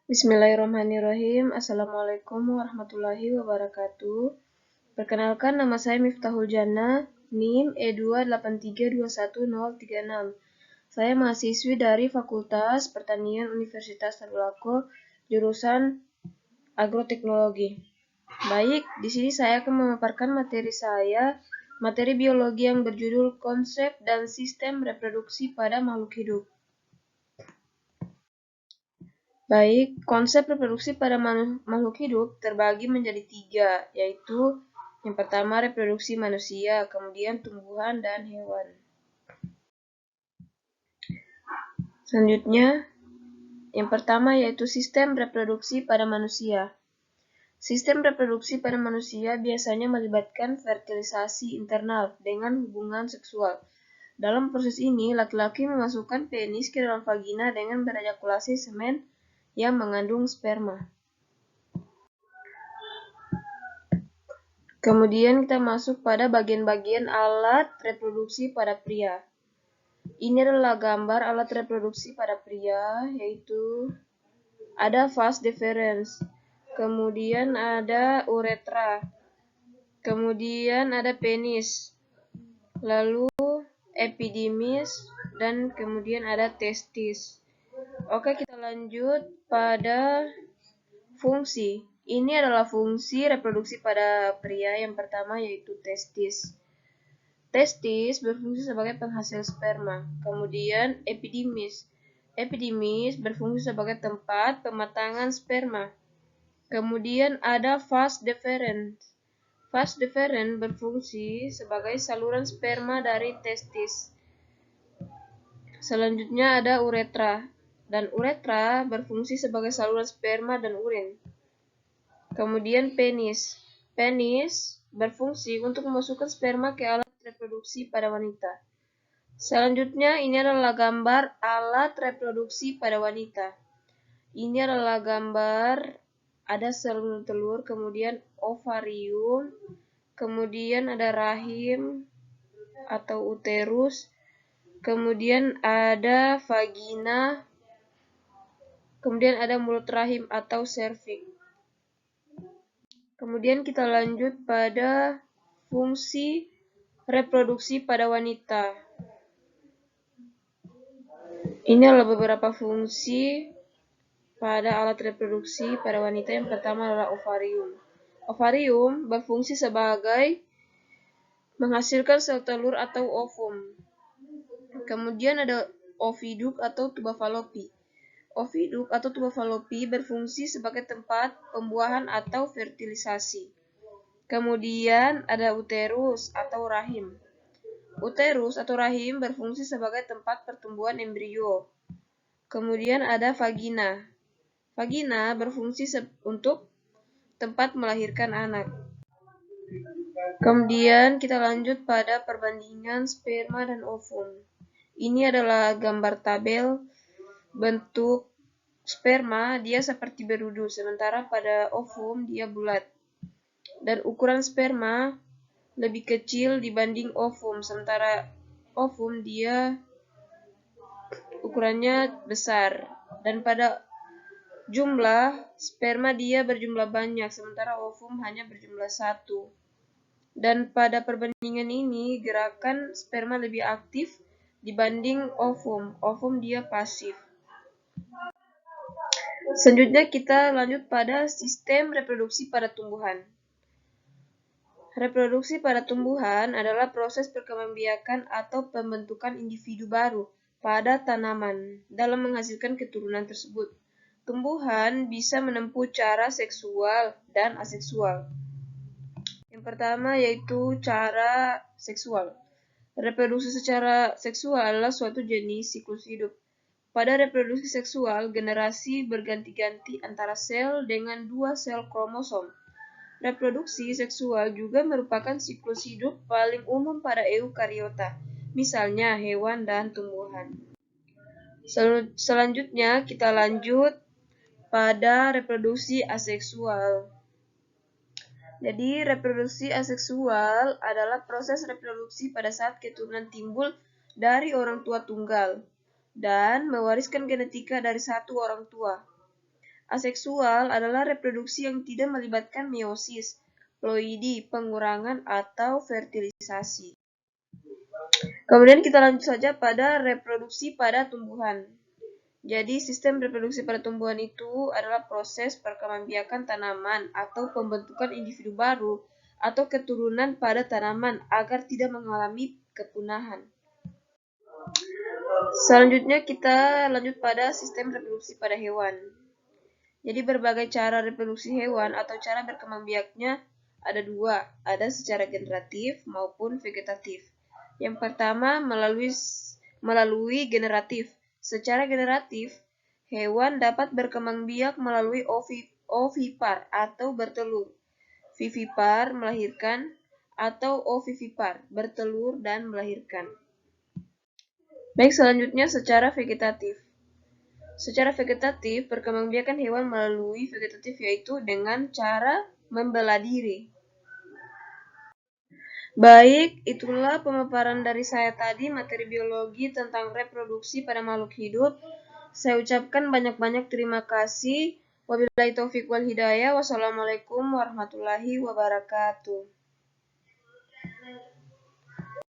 Bismillahirrahmanirrahim. Assalamualaikum warahmatullahi wabarakatuh. Perkenalkan, nama saya Miftahul Jannah, NIM E283211036. Saya mahasiswi dari Fakultas Pertanian Universitas Tadulako, jurusan Agroteknologi. Baik, di sini saya akan memaparkan materi biologi yang berjudul Konsep dan Sistem Reproduksi pada Makhluk Hidup. Baik, konsep reproduksi pada makhluk hidup terbagi menjadi 3, yaitu yang pertama reproduksi manusia, kemudian tumbuhan dan hewan. Selanjutnya, yang pertama yaitu sistem reproduksi pada manusia. Sistem reproduksi pada manusia biasanya melibatkan fertilisasi internal dengan hubungan seksual. Dalam proses ini, laki-laki memasukkan penis ke dalam vagina dengan berejakulasi semen yang mengandung sperma. Kemudian kita masuk pada bagian-bagian alat reproduksi pada pria. Ini adalah gambar alat reproduksi pada pria, yaitu ada vas deferens, kemudian ada uretra, kemudian ada penis, lalu epidimis, dan kemudian ada testis. Oke, kita lanjut pada fungsi. Ini adalah fungsi reproduksi pada pria. Yang pertama yaitu testis. Testis berfungsi sebagai penghasil sperma. Kemudian epidimis. Epidimis berfungsi sebagai tempat pematangan sperma. Kemudian ada vas deferens. Vas deferens berfungsi sebagai saluran sperma dari testis. Selanjutnya ada uretra. Dan uretra berfungsi sebagai saluran sperma dan urin. Kemudian penis. Penis berfungsi untuk memasukkan sperma ke alat reproduksi pada wanita. Selanjutnya, ini adalah gambar alat reproduksi pada wanita. Ini adalah gambar ada sel telur, kemudian ovarium, kemudian ada rahim atau uterus, kemudian ada vagina, kemudian ada mulut rahim atau serviks. Kemudian kita lanjut pada fungsi reproduksi pada wanita. Ini adalah beberapa fungsi pada alat reproduksi pada wanita. Yang pertama adalah ovarium. Ovarium berfungsi sebagai menghasilkan sel telur atau ovum. Kemudian ada oviduk atau tuba falopi. Oviduk atau tuba falopi berfungsi sebagai tempat pembuahan atau fertilisasi. Kemudian ada uterus atau rahim. Uterus atau rahim berfungsi sebagai tempat pertumbuhan embrio. Kemudian ada vagina. Vagina berfungsi untuk tempat melahirkan anak. Kemudian kita lanjut pada perbandingan sperma dan ovum. Ini adalah gambar tabel bentuk sperma, dia seperti berudu, sementara pada ovum dia bulat. Dan ukuran sperma lebih kecil dibanding ovum, sementara ovum dia ukurannya besar. Dan pada jumlah sperma dia berjumlah banyak, sementara ovum hanya berjumlah 1. Dan pada perbandingan ini gerakan sperma lebih aktif dibanding ovum. Ovum dia pasif. Selanjutnya kita lanjut pada sistem reproduksi pada tumbuhan. Reproduksi pada tumbuhan adalah proses perkembangbiakan atau pembentukan individu baru pada tanaman dalam menghasilkan keturunan tersebut. Tumbuhan bisa menempuh cara seksual dan aseksual. Yang pertama yaitu cara seksual. Reproduksi secara seksual adalah suatu jenis siklus hidup. Pada reproduksi seksual, generasi berganti-ganti antara sel dengan 2 sel kromosom. Reproduksi seksual juga merupakan siklus hidup paling umum pada eukariota, misalnya hewan dan tumbuhan. Selanjutnya kita lanjut pada reproduksi aseksual. Jadi reproduksi aseksual adalah proses reproduksi pada saat keturunan timbul dari orang tua tunggal dan mewariskan genetika dari satu orang tua. Aseksual adalah reproduksi yang tidak melibatkan meiosis, ploidi, pengurangan, atau fertilisasi. Kemudian kita lanjut saja pada reproduksi pada tumbuhan. Jadi sistem reproduksi pada tumbuhan itu adalah proses perkembangbiakan tanaman atau pembentukan individu baru atau keturunan pada tanaman agar tidak mengalami kepunahan. Selanjutnya kita lanjut pada sistem reproduksi pada hewan. Jadi berbagai cara reproduksi hewan atau cara berkembang biaknya ada dua, ada secara generatif maupun vegetatif. Yang pertama melalui generatif. Secara generatif, hewan dapat berkembang biak melalui ovipar atau bertelur. Vivipar melahirkan atau ovivipar bertelur dan melahirkan. Baik, selanjutnya secara vegetatif. Secara vegetatif, perkembangbiakan hewan melalui vegetatif yaitu dengan cara membela diri. Baik, itulah pemaparan dari saya tadi materi biologi tentang reproduksi pada makhluk hidup. Saya ucapkan banyak-banyak terima kasih. Wabillahi taufiq wal hidayah. Wassalamualaikum warahmatullahi wabarakatuh.